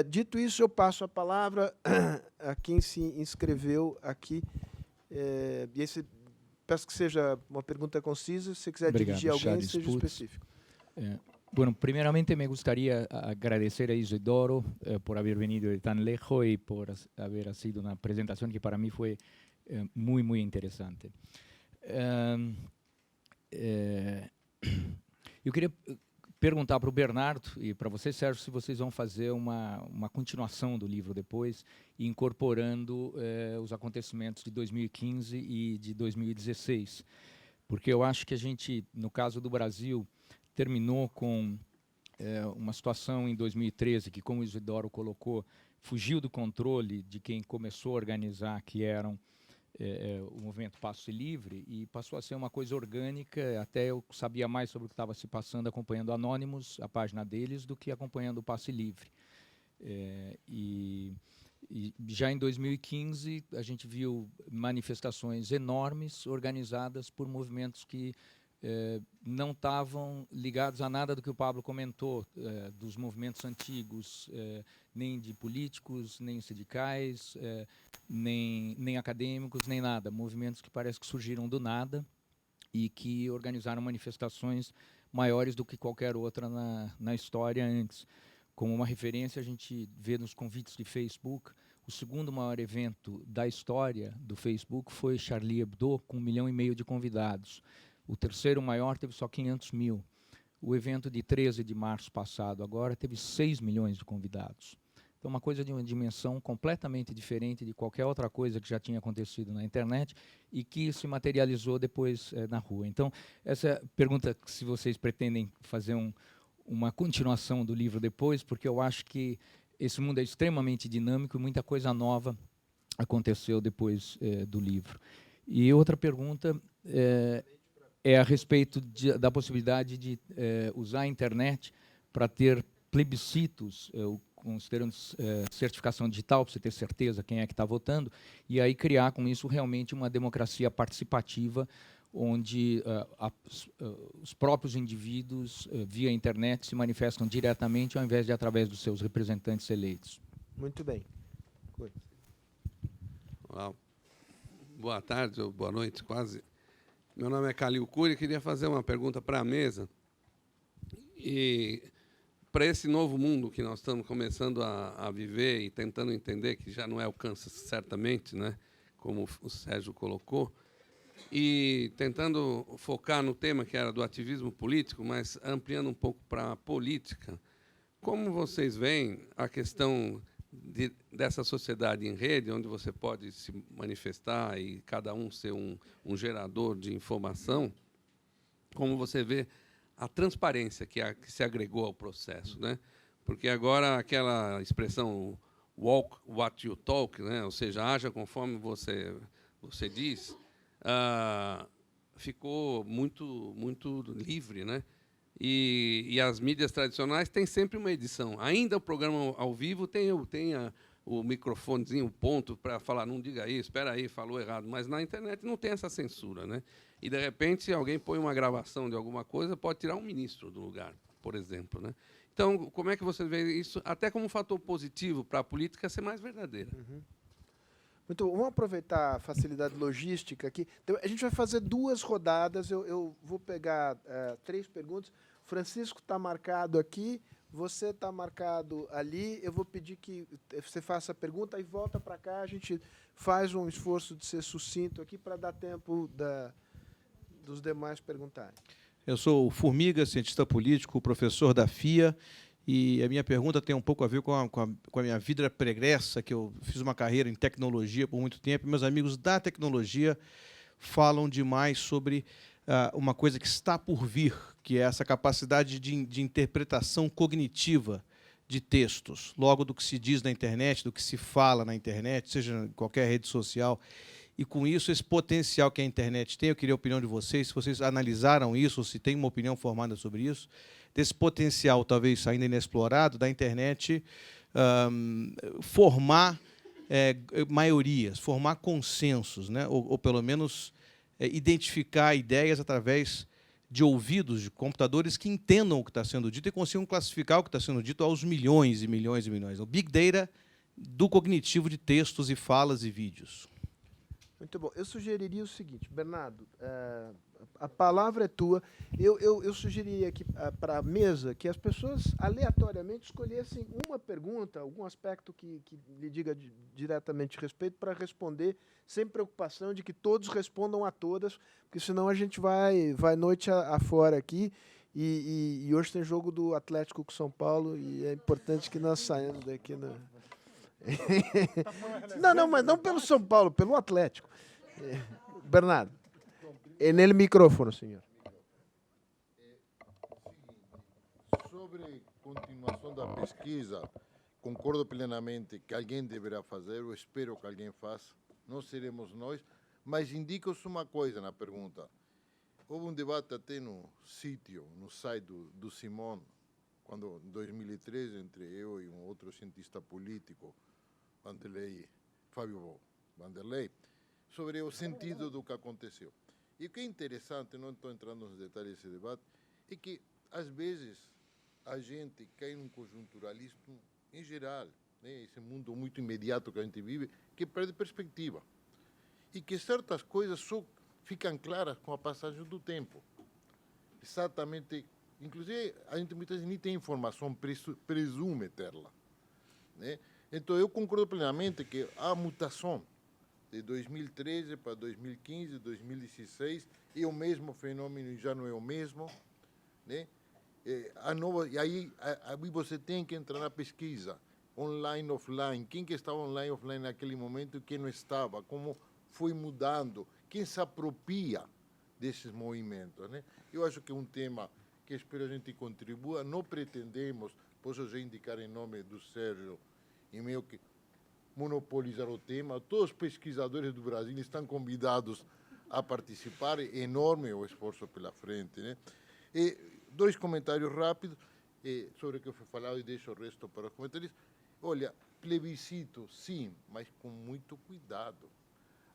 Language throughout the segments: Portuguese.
Dito isso, eu passo a palavra a quem se inscreveu aqui. E esse, peço que seja uma pergunta concisa. Se você quiser dirigir a alguém, Charles seja Putz. específico. Bueno, primeramente me gustaría agradecer a Isidoro por haber venido de tan lejos y por haber sido una presentación que para mí fue muy, muy interesante. Eu queria perguntar para o Bernardo e para você, Sérgio, se vocês vão fazer uma continuação do livro depois, incorporando os acontecimentos de 2015 e de 2016. Porque eu acho que a gente, no caso do Brasil, terminou com uma situação em 2013 que, como o Isidoro colocou, fugiu do controle de quem começou a organizar, que eram o movimento Passe Livre, e passou a ser uma coisa orgânica. Até eu sabia mais sobre o que estava se passando acompanhando Anonymous, a página deles, do que acompanhando o Passe Livre. E já em 2015, a gente viu manifestações enormes organizadas por movimentos que não estavam ligados a nada do que o Pablo comentou, dos movimentos antigos, nem de políticos, nem sindicais, nem acadêmicos, nem nada. Movimentos que parece que surgiram do nada e que organizaram manifestações maiores do que qualquer outra na história antes. Como uma referência, a gente vê nos convites de Facebook, o segundo maior evento da história do Facebook foi Charlie Hebdo, com 1,5 milhão de convidados. O terceiro maior teve só 500 mil. O evento de 13 de março passado agora teve 6 milhões de convidados. Então, uma coisa de uma dimensão completamente diferente de qualquer outra coisa que já tinha acontecido na internet e que se materializou depois na rua. Então, essa pergunta, se vocês pretendem fazer uma continuação do livro depois, porque eu acho que esse mundo é extremamente dinâmico e muita coisa nova aconteceu depois do livro. E outra pergunta é a respeito da possibilidade de usar a internet para ter plebiscitos, considerando certificação digital, para você ter certeza quem é que está votando, e aí criar com isso realmente uma democracia participativa, onde os próprios indivíduos, via internet, se manifestam diretamente, ao invés de através dos seus representantes eleitos. Muito bem. Olá. Boa tarde, ou boa noite, quase. Meu nome é Calil Cury, queria fazer uma pergunta para a mesa. E para esse novo mundo que nós estamos começando a viver e tentando entender, que já não é o Kansas, certamente, né, como o Sérgio colocou, e tentando focar no tema que era do ativismo político, mas ampliando um pouco para a política, como vocês veem a questão dessa sociedade em rede, onde você pode se manifestar e cada um ser um gerador de informação, como você vê a transparência que se agregou ao processo, né? Porque agora aquela expressão walk what you talk, né? Ou seja, haja conforme você diz, ficou muito livre, né? E as mídias tradicionais têm sempre uma edição. Ainda o programa ao vivo tem o microfonezinho, o ponto para falar, não diga isso, espera aí, falou errado. Mas na internet não tem essa censura, né? E, de repente, se alguém põe uma gravação de alguma coisa, pode tirar um ministro do lugar, por exemplo, né? Então, como é que você vê isso, até como um fator positivo para a política ser mais verdadeira? Muito bom. Vamos aproveitar a facilidade logística aqui. Então, a gente vai fazer 2 rodadas. Eu vou pegar 3 perguntas. Francisco está marcado aqui, você está marcado ali. Eu vou pedir que você faça a pergunta e volta para cá. A gente faz um esforço de ser sucinto aqui para dar tempo dos demais perguntarem. Eu sou o Formiga, cientista político, professor da FIA, e a minha pergunta tem um pouco a ver com a minha vida pregressa, que eu fiz uma carreira em tecnologia por muito tempo. Meus amigos da tecnologia falam demais sobre uma coisa que está por vir, que é essa capacidade de interpretação cognitiva de textos, logo do que se diz na internet, do que se fala na internet, seja em qualquer rede social. E, com isso, esse potencial que a internet tem, eu queria a opinião de vocês, se vocês analisaram isso, ou se tem uma opinião formada sobre isso, desse potencial, talvez ainda inexplorado, da internet formar maiorias, formar consensos, né? Ou pelo menos identificar ideias através de ouvidos, de computadores que entendam o que está sendo dito e consigam classificar o que está sendo dito aos milhões e milhões e milhões. O Big Data do cognitivo de textos e falas e vídeos. Muito bom. Eu sugeriria o seguinte, Bernardo, a palavra é tua. Eu sugeriria aqui para a mesa que as pessoas aleatoriamente escolhessem uma pergunta, algum aspecto que lhe diga diretamente respeito, para responder, sem preocupação de que todos respondam a todas, porque senão a gente vai noite afora aqui. E hoje tem jogo do Atlético com São Paulo e é importante que nós saímos daqui. Não, mas não pelo São Paulo, pelo Atlético. Bernardo, é nele microfone, senhor. Sobre continuação da pesquisa, concordo plenamente que alguém deverá fazer, eu espero que alguém faça, não seremos nós, mas indica-se uma coisa na pergunta. Houve um debate até no site do Simon, quando, em 2013, entre eu e um outro cientista político, Fábio Vanderlei, sobre o sentido do que aconteceu. E o que é interessante, não estou entrando nos detalhes desse debate, é que, às vezes, a gente cai num conjunturalismo em geral, né? Esse mundo muito imediato que a gente vive, que perde perspectiva. E que certas coisas só ficam claras com a passagem do tempo. Exatamente. Inclusive, a gente muitas vezes nem tem informação, presume tê-la, né? Então, eu concordo plenamente que a mutação de 2013 para 2015, 2016, é o mesmo fenômeno e já não é o mesmo, né? E aí você tem que entrar na pesquisa, online, offline, quem que estava online, offline naquele momento e quem não estava, como foi mudando, quem se apropria desses movimentos, né? Eu acho que é um tema que espero a gente contribua, não pretendemos, posso já indicar em nome do Sérgio, e meio que monopolizar o tema. Todos os pesquisadores do Brasil estão convidados a participar, é enorme o esforço pela frente, né? E 2 comentários rápidos sobre o que foi falado e deixo o resto para os comentários. Olha, plebiscito, sim, mas com muito cuidado.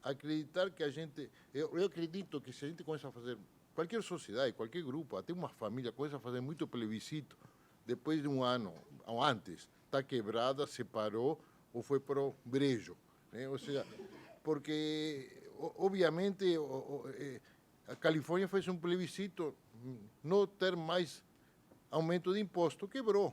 Acreditar que a gente... Eu acredito que se a gente começa a fazer, qualquer sociedade, qualquer grupo, até uma família, começa a fazer muito plebiscito, depois de um ano, ou antes, está quebrada, separou, ou foi para o brejo, né? Ou seja, porque, obviamente, a Califórnia fez um plebiscito, não ter mais aumento de imposto, quebrou,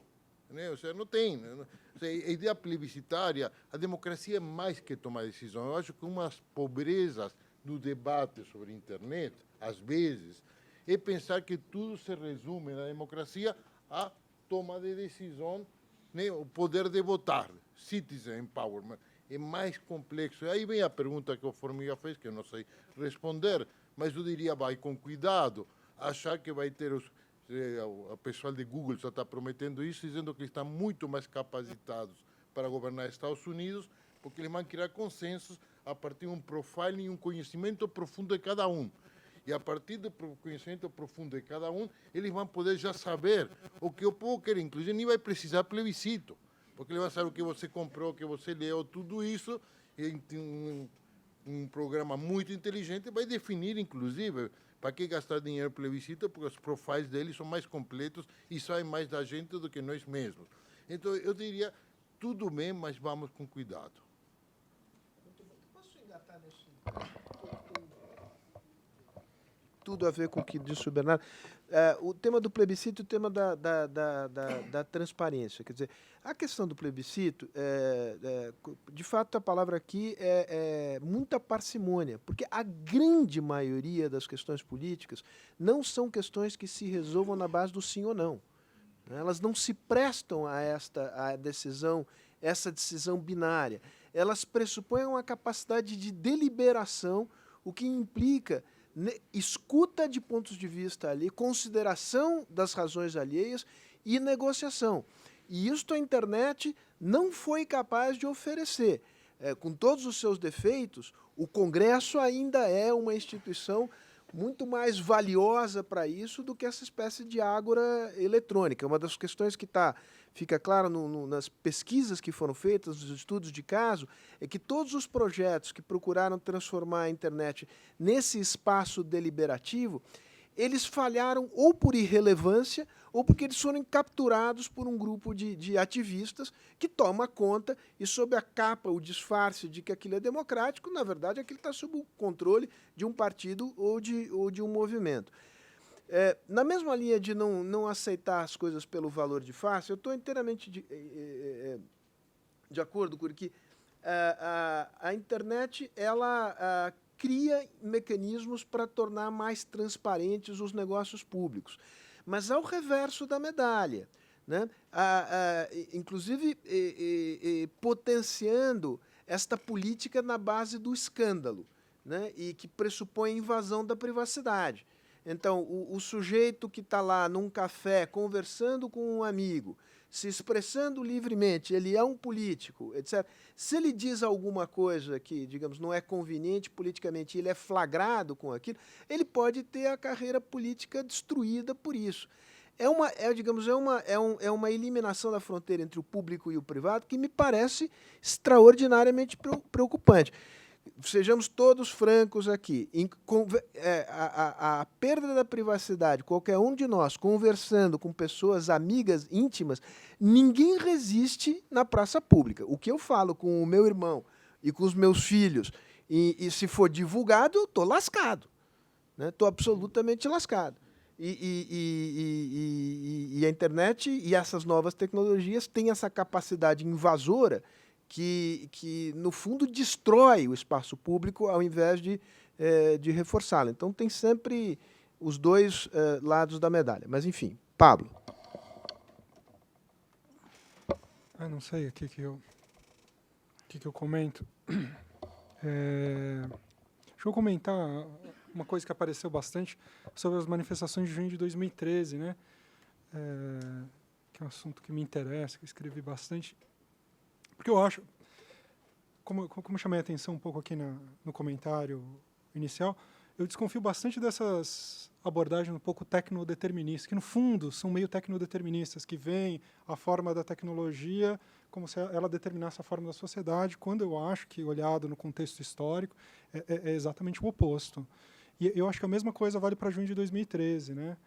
né? Ou seja, não tem. Né? Ou seja, a ideia plebiscitária, a democracia é mais que tomar decisão. Eu acho que umas pobrezas no debate sobre a internet, às vezes, é pensar que tudo se resume na democracia à toma de decisão, né? O poder de votar, citizen empowerment, é mais complexo. E aí vem a pergunta que o Formiga fez, que eu não sei responder, mas eu diria, vai com cuidado, achar que vai ter o pessoal de Google já está prometendo isso, dizendo que estão muito mais capacitados para governar Estados Unidos, porque eles vão criar consensos a partir de um profiling e um conhecimento profundo de cada um. E a partir do conhecimento profundo de cada um, eles vão poder já saber o que o povo quer. Inclusive, nem vai precisar plebiscito, porque ele vai saber o que você comprou, o que você leu, tudo isso. E um programa muito inteligente vai definir, inclusive, para que gastar dinheiro no plebiscito, porque os profiles deles são mais completos e sabem mais da gente do que nós mesmos. Então, eu diria, tudo bem, mas vamos com cuidado. Posso engatar nesse... Tudo a ver com o que disse o Bernardo. O tema do plebiscito e o tema da transparência. Quer dizer, a questão do plebiscito, de fato, a palavra aqui é muita parcimônia, porque a grande maioria das questões políticas não são questões que se resolvam na base do sim ou não. Elas não se prestam a essa decisão binária. Elas pressupõem uma capacidade de deliberação, o que implica escuta de pontos de vista ali, consideração das razões alheias e negociação. E isto a internet não foi capaz de oferecer. Com todos os seus defeitos, o Congresso ainda é uma instituição muito mais valiosa para isso do que essa espécie de ágora eletrônica. Uma das questões que fica claro nas pesquisas que foram feitas, nos estudos de caso, é que todos os projetos que procuraram transformar a internet nesse espaço deliberativo, eles falharam ou por irrelevância ou porque eles foram capturados por um grupo de ativistas que toma conta e, sob a capa, o disfarce de que aquilo é democrático, na verdade, aquilo está sob o controle de um partido ou de um movimento. Na mesma linha de não aceitar as coisas pelo valor de face, eu estou inteiramente de acordo com que a internet ela cria mecanismos para tornar mais transparentes os negócios públicos. Mas ao reverso da medalha, né? Inclusive potenciando esta política na base do escândalo, né? E que pressupõe invasão da privacidade. Então, o sujeito que está lá num café conversando com um amigo, se expressando livremente, ele é um político, etc. Se ele diz alguma coisa que, digamos, não é conveniente politicamente, ele é flagrado com aquilo, ele pode ter a carreira política destruída por isso. É uma eliminação da fronteira entre o público e o privado que me parece extraordinariamente preocupante. Sejamos todos francos aqui. A perda da privacidade, qualquer um de nós conversando com pessoas amigas, íntimas, ninguém resiste na praça pública. O que eu falo com o meu irmão e com os meus filhos, e se for divulgado, eu estou lascado. Estou absolutamente lascado. E a internet e essas novas tecnologias têm essa capacidade invasora que, no fundo, destrói o espaço público ao invés de reforçá-lo. Então, tem sempre os dois lados da medalha. Mas, enfim, Pablo. Não sei o que eu comento. Deixa eu comentar uma coisa que apareceu bastante sobre as manifestações de junho de 2013, né? Que é um assunto que me interessa, que eu escrevi bastante. Porque eu acho, como eu chamei a atenção um pouco aqui no comentário inicial, eu desconfio bastante dessas abordagens um pouco tecnodeterministas, que no fundo são meio tecnodeterministas, que veem a forma da tecnologia como se ela determinasse a forma da sociedade, quando eu acho que, olhado no contexto histórico, é exatamente o oposto. E eu acho que a mesma coisa vale para junho de 2013, né?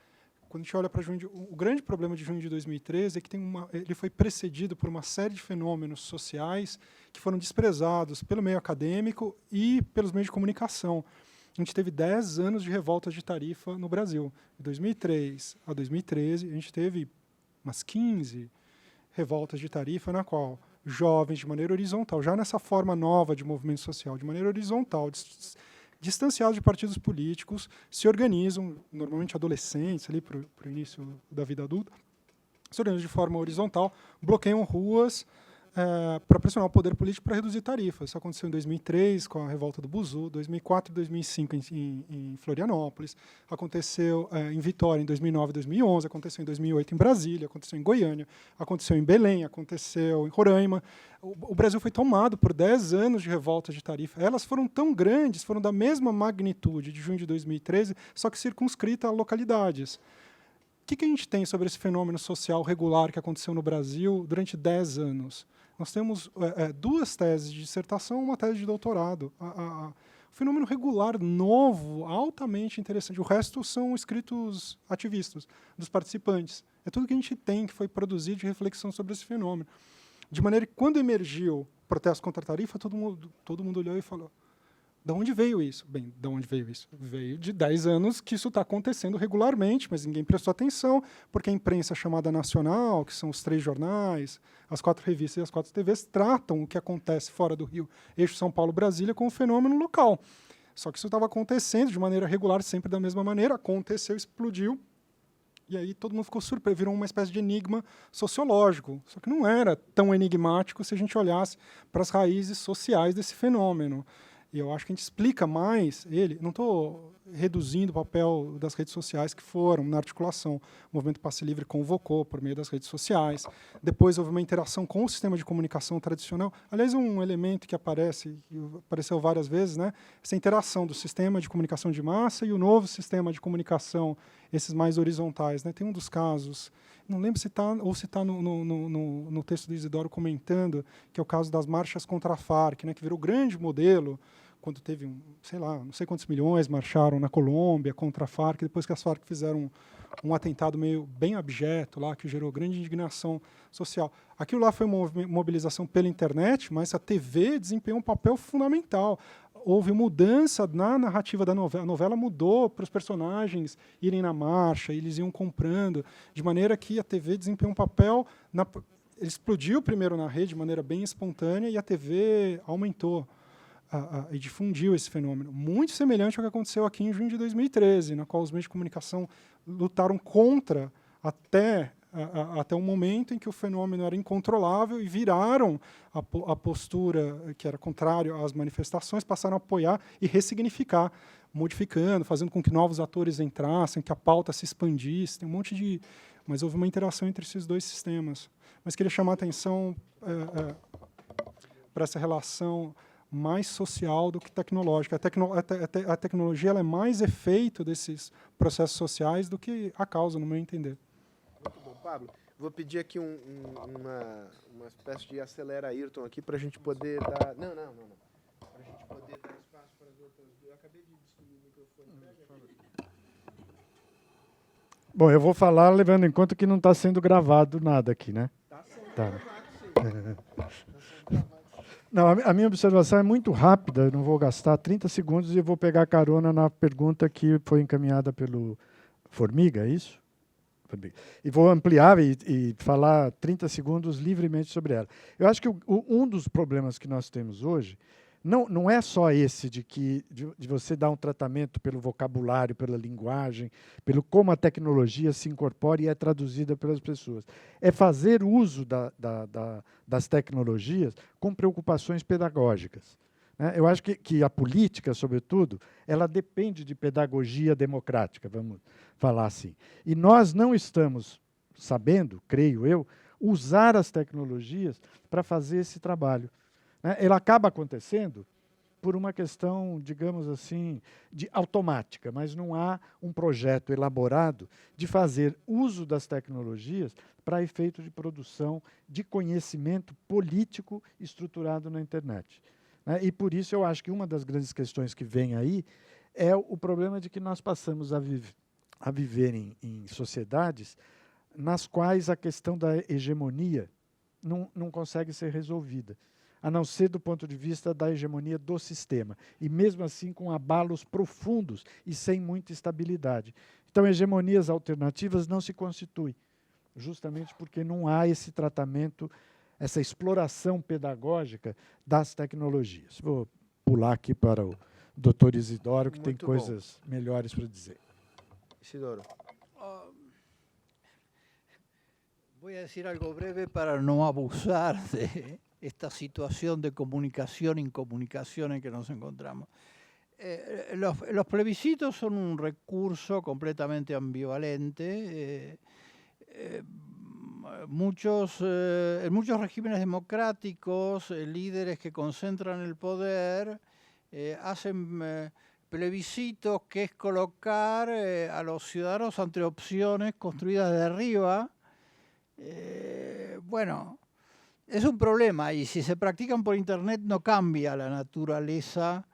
Quando a gente olha para junho, o grande problema de junho de 2013 é que ele foi precedido por uma série de fenômenos sociais que foram desprezados pelo meio acadêmico e pelos meios de comunicação. A gente teve 10 anos de revoltas de tarifa no Brasil. De 2003 a 2013, a gente teve umas 15 revoltas de tarifa, na qual jovens, de maneira horizontal, já nessa forma nova de movimento social, de maneira horizontal, distanciados de partidos políticos, se organizam, normalmente adolescentes, ali para o início da vida adulta, se organizam de forma horizontal, bloqueiam ruas para pressionar o poder político para reduzir tarifas. Isso aconteceu em 2003, com a revolta do Buzu, 2004 e 2005 em Florianópolis, aconteceu em Vitória em 2009 e 2011, aconteceu em 2008 em Brasília, aconteceu em Goiânia, aconteceu em Belém, aconteceu em Roraima. O Brasil foi tomado por 10 anos de revoltas de tarifa. Elas foram tão grandes, foram da mesma magnitude de junho de 2013, só que circunscrita a localidades. O que a gente tem sobre esse fenômeno social regular que aconteceu no Brasil durante 10 anos? Nós temos 2 teses de dissertação e uma tese de doutorado. O fenômeno regular novo, altamente interessante. O resto são escritos ativistas, dos participantes. É tudo que a gente tem que foi produzido de reflexão sobre esse fenômeno. De maneira que, quando emergiu o protesto contra a tarifa, todo mundo olhou e falou: de onde veio isso? Bem, de onde veio isso? Veio de 10 anos que isso está acontecendo regularmente, mas ninguém prestou atenção, porque a imprensa chamada nacional, que são os 3 jornais, as 4 revistas e as 4 TVs, tratam o que acontece fora do Rio, eixo São Paulo-Brasília, como um fenômeno local. Só que isso estava acontecendo de maneira regular, sempre da mesma maneira, aconteceu, explodiu, e aí todo mundo ficou surpreso, virou uma espécie de enigma sociológico. Só que não era tão enigmático se a gente olhasse para as raízes sociais desse fenômeno. E eu acho que a gente explica mais ele. Não estou reduzindo o papel das redes sociais que foram na articulação. O Movimento Passe Livre convocou por meio das redes sociais. Depois houve uma interação com o sistema de comunicação tradicional. Aliás, um elemento que apareceu várias vezes, né? Essa interação do sistema de comunicação de massa e o novo sistema de comunicação, esses mais horizontais, né? Tem um dos casos, não lembro se está no texto do Isidoro comentando, que é o caso das marchas contra a Farc, né? Que virou grande modelo quando teve, sei lá, não sei quantos milhões marcharam na Colômbia contra a Farc, depois que as Farc fizeram um atentado bem abjeto lá, que gerou grande indignação social. Aquilo lá foi uma mobilização pela internet, mas a TV desempenhou um papel fundamental. Houve mudança na narrativa da novela. A novela mudou para os personagens irem na marcha, eles iam comprando, de maneira que a TV desempenhou um papel... Ele explodiu primeiro na rede de maneira bem espontânea e a TV aumentou e difundiu esse fenômeno. Muito semelhante ao que aconteceu aqui em junho de 2013, na qual os meios de comunicação lutaram contra até um momento em que o fenômeno era incontrolável e viraram a postura que era contrária às manifestações, passaram a apoiar e ressignificar, modificando, fazendo com que novos atores entrassem, que a pauta se expandisse. Tem um monte de... Mas houve uma interação entre esses dois sistemas. Mas queria chamar a atenção para essa relação mais social do que tecnológica. A tecnologia ela é mais efeito desses processos sociais do que a causa, no meu entender. Muito bom, Pablo. Vou pedir aqui uma espécie de acelera Ayrton aqui para a gente poder dar... Não. Para a gente poder dar espaço para as outras... Eu acabei de destruir o microfone. Bom, eu vou falar levando em conta que não está sendo gravado nada aqui, né? Está sendo gravado, sim. Não, a minha observação é muito rápida, eu não vou gastar 30 segundos e vou pegar carona na pergunta que foi encaminhada pelo Formiga, é isso? Formiga. E vou ampliar e falar 30 segundos livremente sobre ela. Eu acho que um dos problemas que nós temos hoje não é só esse de você dar um tratamento pelo vocabulário, pela linguagem, pelo como a tecnologia se incorpora e é traduzida pelas pessoas. É fazer uso das tecnologias com preocupações pedagógicas. Eu acho que a política, sobretudo, ela depende de pedagogia democrática, vamos falar assim. E nós não estamos sabendo, creio eu, usar as tecnologias para fazer esse trabalho. Ela acaba acontecendo por uma questão, digamos assim, automática, mas não há um projeto elaborado de fazer uso das tecnologias para efeito de produção de conhecimento político estruturado na internet. E, por isso, eu acho que uma das grandes questões que vem aí é o problema de que nós passamos a viver em sociedades nas quais a questão da hegemonia não consegue ser resolvida, a não ser do ponto de vista da hegemonia do sistema, e mesmo assim com abalos profundos e sem muita estabilidade. Então, hegemonias alternativas não se constituem, justamente porque não há esse tratamento, essa exploração pedagógica das tecnologias. Vou pular aqui para o doutor Isidoro, que Muito tem coisas melhores para dizer. Isidoro. Voy a decir algo breve para no abusar de esta situación de comunicación e incomunicación en que nos encontramos. Los plebiscitos son un recurso completamente ambivalente. En muchos regímenes democráticos, líderes que concentran el poder hacen plebiscitos, que es colocar a los ciudadanos ante opciones construidas de arriba. Bueno, es un problema, y si se practican por Internet no cambia la naturaleza.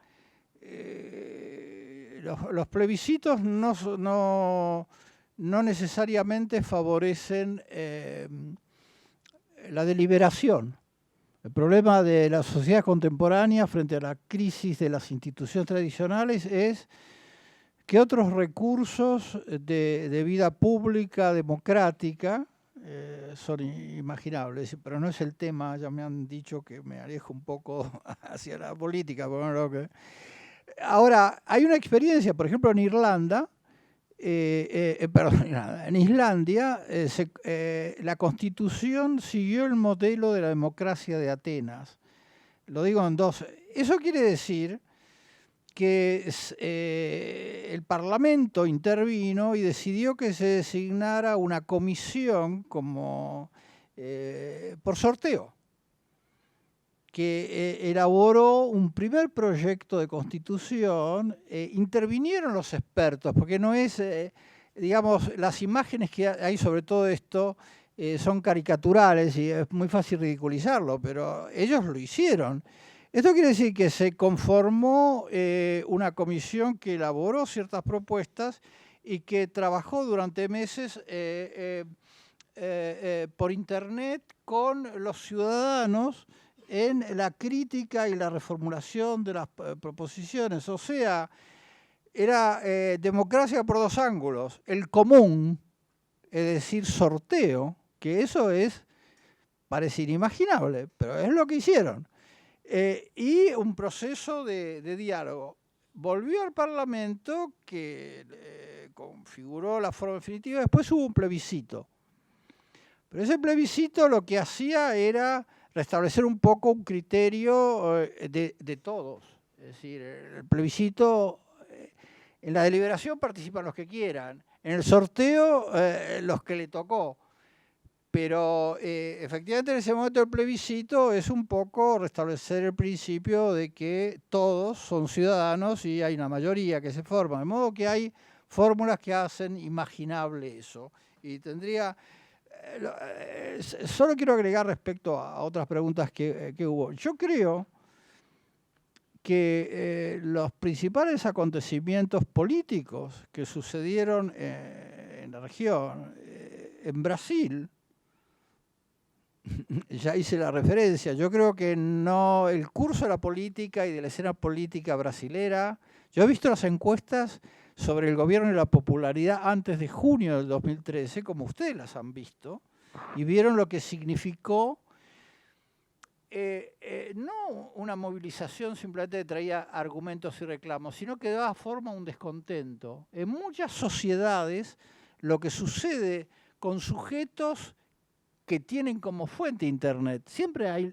Los plebiscitos no necesariamente favorecen la deliberación. El problema de la sociedad contemporánea frente a la crisis de las instituciones tradicionales es que otros recursos de vida pública, democrática, son imaginables, pero no es el tema. Ya me han dicho que me alejo un poco hacia la política. Ahora, hay una experiencia, por ejemplo, en Irlanda, en Islandia, la Constitución siguió el modelo de la democracia de Atenas. Lo digo en dos. Eso quiere decir que el Parlamento intervino y decidió que se designara una comisión como por sorteo, que elaboró un primer proyecto de constitución. Intervinieron los expertos, porque no es, digamos, las imágenes que hay sobre todo esto son caricaturales y es muy fácil ridiculizarlo, pero ellos lo hicieron. Esto quiere decir que se conformó una comisión que elaboró ciertas propuestas y que trabajó durante meses por Internet con los ciudadanos en la crítica y la reformulación de las proposiciones. O sea, era democracia por dos ángulos. El común, es decir, sorteo, que eso parece inimaginable, pero es lo que hicieron. Y un proceso de diálogo. Volvió al Parlamento, que configuró la forma definitiva, después hubo un plebiscito. Pero ese plebiscito lo que hacía era restablecer un poco un criterio de todos. Es decir, el plebiscito, en la deliberación participan los que quieran, en el sorteo los que le tocó. Pero efectivamente en ese momento del plebiscito es un poco restablecer el principio de que todos son ciudadanos y hay una mayoría que se forma. De modo que hay fórmulas que hacen imaginable eso. Y tendría... solo quiero agregar respecto a otras preguntas que hubo. Yo creo que los principales acontecimientos políticos que sucedieron en la región, en Brasil, ya hice la referencia, yo creo que no, el curso de la política y de la escena política brasilera, yo he visto las encuestas sobre el gobierno y la popularidad antes de junio del 2013, como ustedes las han visto, y vieron lo que significó no una movilización simplemente que traía argumentos y reclamos, sino que daba forma a un descontento. En muchas sociedades lo que sucede con sujetos que tienen como fuente Internet, siempre hay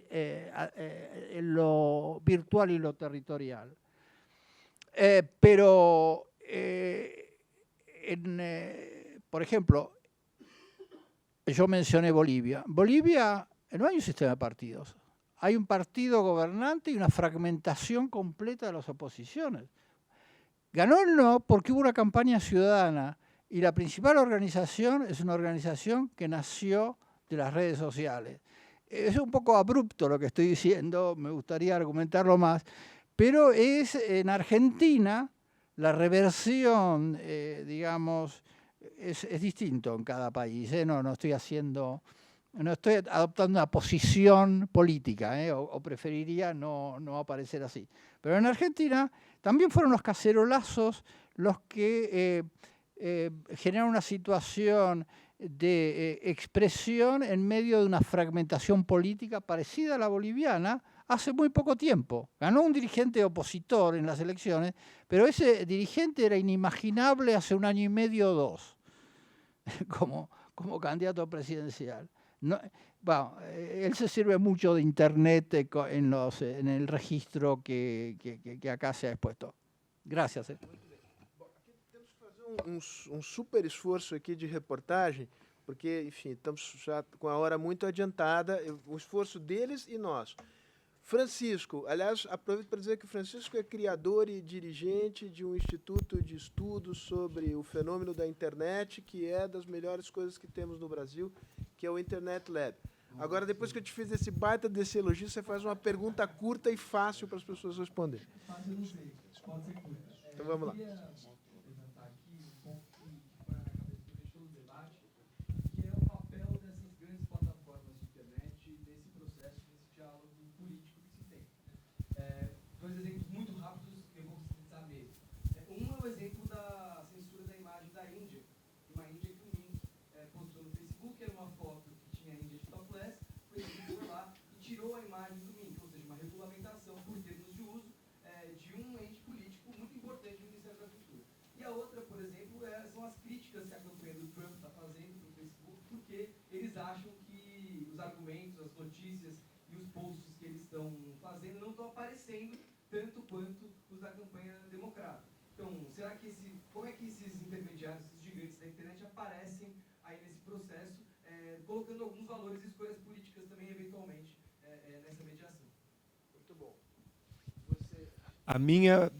lo virtual y lo territorial. Pero, por ejemplo, yo mencioné Bolivia. Bolivia no hay un sistema de partidos. Hay un partido gobernante y una fragmentación completa de las oposiciones. Ganó el no porque hubo una campaña ciudadana y la principal organización es una organización que nació de las redes sociales. Es un poco abrupto lo que estoy diciendo, me gustaría argumentarlo más, pero es en Argentina la reversión, digamos, es distinto en cada país. No estoy adoptando una posición política, o preferiría no aparecer así. Pero en Argentina también fueron los cacerolazos los que generaron una situación de expresión en medio de una fragmentación política parecida a la boliviana hace muy poco tiempo. Ganó un dirigente opositor en las elecciones, pero ese dirigente era inimaginable hace un año y medio o dos como candidato presidencial. No, bueno, él se sirve mucho de Internet en el registro que acá se ha expuesto. Gracias. Um super esforço aqui de reportagem, porque, enfim, estamos já com a hora muito adiantada, o esforço deles e nós. Francisco, aliás, aproveito para dizer que o Francisco é criador e dirigente de um instituto de estudos sobre o fenômeno da internet, que é das melhores coisas que temos no Brasil, que é o Internet Lab. Agora, depois que eu te fiz esse baita desse elogio, você faz uma pergunta curta e fácil para as pessoas responderem. Fácil não sei, pode ser curta. Então vamos lá. Dois exemplos muito rápidos que eu vou saber. Um é o exemplo da censura da imagem da Índia. Uma Índia que o Mink postou no Facebook, era uma foto que tinha a Índia de topless, o Facebook foi lá e tirou a imagem do Mink, ou seja, uma regulamentação por termos de uso de um ente político muito importante no Ministério da Cultura. E a outra, por exemplo, são as críticas que a campanha do Trump está fazendo para o Facebook, porque eles acham que os argumentos, as notícias e os posts que eles estão fazendo não estão aparecendo tanto quanto os da campanha democrata. Então, será que como é que esses intermediários, esses gigantes da internet aparecem aí nesse processo, colocando alguns valores e escolhas políticas também, eventualmente, nessa mediação? Muito bom. A minha,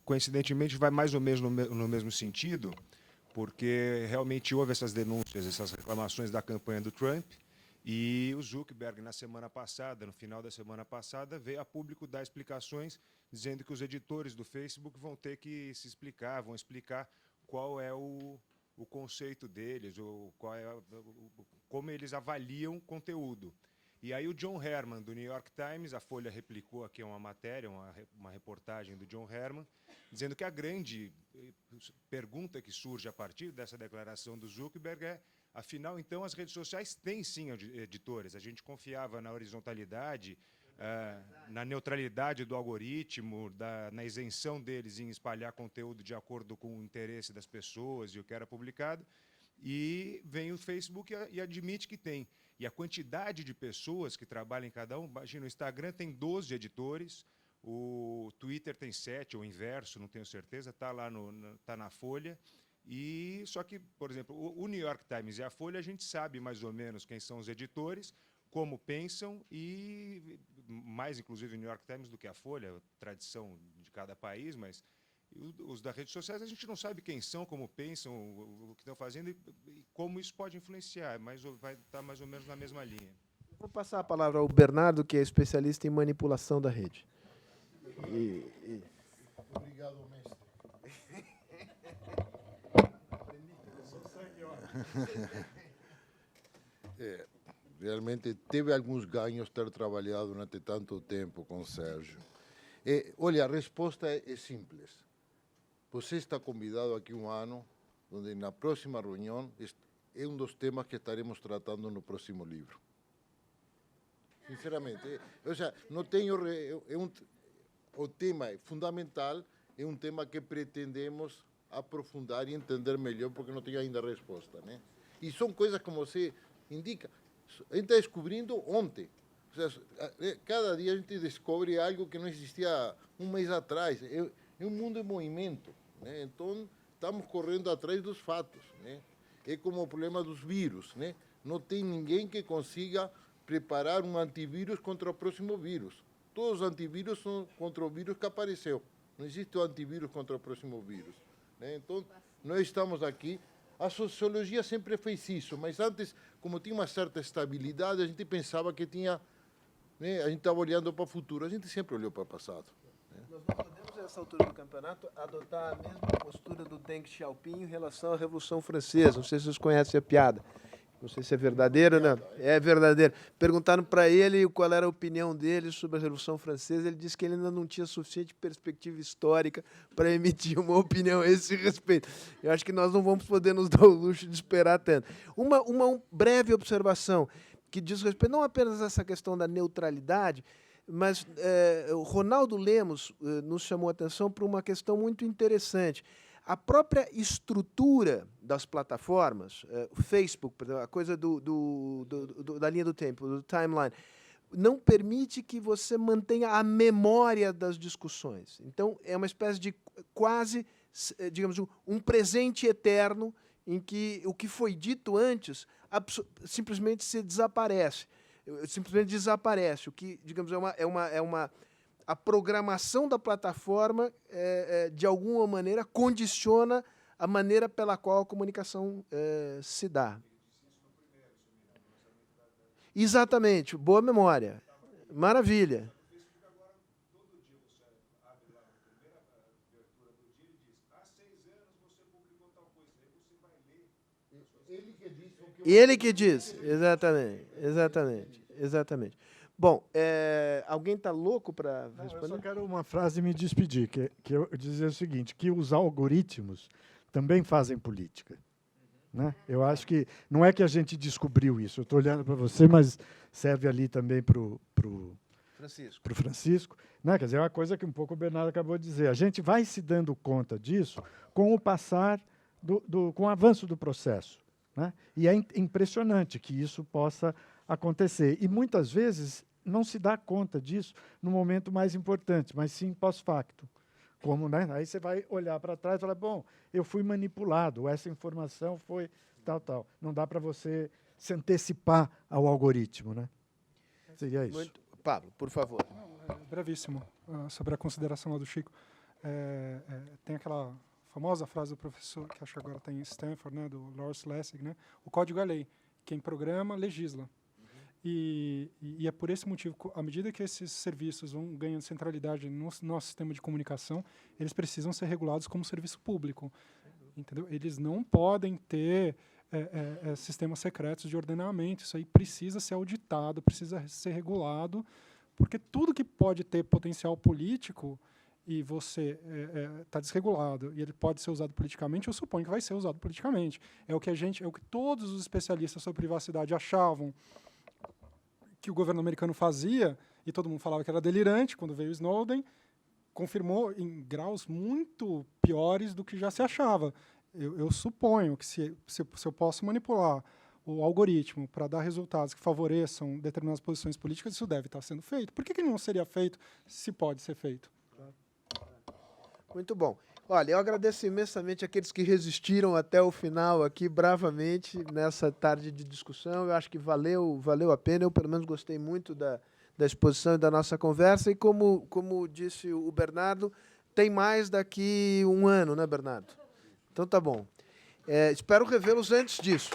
coincidentemente, vai mais ou menos no mesmo sentido, porque realmente houve essas denúncias, essas reclamações da campanha do Trump, E o Zuckerberg, na semana passada, no final da semana passada, veio a público dar explicações, dizendo que os editores do Facebook vão ter que se explicar, vão explicar qual é o conceito deles, como eles avaliam conteúdo. E aí o John Herman, do New York Times, a Folha replicou aqui uma matéria, uma reportagem do John Herman, dizendo que a grande pergunta que surge a partir dessa declaração do Zuckerberg é: afinal, então, as redes sociais têm, sim, editores. A gente confiava na horizontalidade, na neutralidade do algoritmo, na isenção deles em espalhar conteúdo de acordo com o interesse das pessoas e o que era publicado. E vem o Facebook e admite que tem. E a quantidade de pessoas que trabalham em cada um, imagina, o Instagram tem 12 editores, o Twitter tem 7, ou o inverso, não tenho certeza, está lá tá na Folha. E só que, por exemplo, o New York Times e a Folha, a gente sabe mais ou menos quem são os editores, como pensam, e mais, inclusive, o New York Times do que a Folha, tradição de cada país, mas os das redes sociais a gente não sabe quem são, como pensam, o que estão fazendo e como isso pode influenciar, mas vai estar mais ou menos na mesma linha. Vou passar a palavra ao Bernardo, que é especialista em manipulação da rede. Obrigado, mestre. Realmente teve alguns ganhos ter trabalhado durante tanto tempo com o Sérgio. Olha, a resposta é simples. Você está convidado aqui um ano, onde na próxima reunião é um dos temas que estaremos tratando no próximo livro. Sinceramente, ou seja, não tenho o tema é fundamental, é um tema que pretendemos aprofundar e entender melhor, porque não tenho ainda a resposta, né? E são coisas como você indica, a gente está descobrindo ontem. Ou seja, cada dia a gente descobre algo que não existia um mês atrás. É um mundo em movimento, né? Então, estamos correndo atrás dos fatos, né? É como o problema dos vírus, né? Não tem ninguém que consiga preparar um antivírus contra o próximo vírus. Todos os antivírus são contra o vírus que apareceu. Não existe o antivírus contra o próximo vírus, né? Então, nós estamos aqui. A sociologia sempre fez isso, mas antes, como tinha uma certa estabilidade, a gente pensava que tinha, né, a gente estava olhando para o futuro, a gente sempre olhou para o passado. Né? Nós não podemos, nessa altura do campeonato, adotar a mesma postura do Deng Xiaoping em relação à Revolução Francesa. Não sei se vocês conhecem a piada. Não sei se é verdadeiro ou não. É verdadeiro. Perguntaram para ele qual era a opinião dele sobre a Revolução Francesa. Ele disse que ele ainda não tinha suficiente perspectiva histórica para emitir uma opinião a esse respeito. Eu acho que nós não vamos poder nos dar o luxo de esperar tanto. Uma breve observação que diz respeito não apenas a essa questão da neutralidade, mas o Ronaldo Lemos nos chamou a atenção para uma questão muito interessante. A própria estrutura das plataformas, o Facebook, a coisa da linha do tempo, do timeline, não permite que você mantenha a memória das discussões. Então, é uma espécie de quase, digamos, um presente eterno em que o que foi dito antes simplesmente se desaparece. Simplesmente desaparece. O que, digamos, a programação da plataforma, de alguma maneira, condiciona a maneira pela qual a comunicação se dá. Exatamente, boa memória. Maravilha. Ele que diz, exatamente. Bom, alguém está louco para responder? Eu só quero uma frase e me despedir, que eu dizer o seguinte, que os algoritmos também fazem política. Né? Eu acho que não é que a gente descobriu isso, eu estou olhando para você, mas serve ali também para o Francisco. Né? Quer dizer, é uma coisa que um pouco o Bernardo acabou de dizer. A gente vai se dando conta disso com o passar, com o avanço do processo. Né? E é impressionante que isso possa acontecer. E, muitas vezes, não se dá conta disso no momento mais importante, mas sim pós-facto. Como, né? Aí você vai olhar para trás e falar, bom, eu fui manipulado, essa informação foi tal. Não dá para você se antecipar ao algoritmo. Né? Seria isso. Pablo, por favor. Brevíssimo, sobre a consideração lá do Chico. Tem aquela famosa frase do professor, que acho que agora está em Stanford, né, do Lawrence Lessig, né? O código é lei. Quem programa, legisla. E é por esse motivo, à medida que esses serviços vão ganhando centralidade no nosso sistema de comunicação, eles precisam ser regulados como serviço público. Entendeu? Eles não podem ter sistemas secretos de ordenamento. Isso aí precisa ser auditado, precisa ser regulado, porque tudo que pode ter potencial político e você está desregulado e ele pode ser usado politicamente, eu suponho que vai ser usado politicamente. É o que todos os especialistas sobre privacidade achavam que o governo americano fazia, e todo mundo falava que era delirante quando veio o Snowden, confirmou em graus muito piores do que já se achava. Eu suponho que se eu posso manipular o algoritmo para dar resultados que favoreçam determinadas posições políticas, isso deve estar sendo feito. Por que não seria feito se pode ser feito? Muito bom. Olha, eu agradeço imensamente aqueles que resistiram até o final aqui, bravamente, nessa tarde de discussão. Eu acho que valeu a pena. Eu, pelo menos, gostei muito da exposição e da nossa conversa. E, como disse o Bernardo, tem mais daqui um ano, né, Bernardo? Então, tá bom. Espero revê-los antes disso.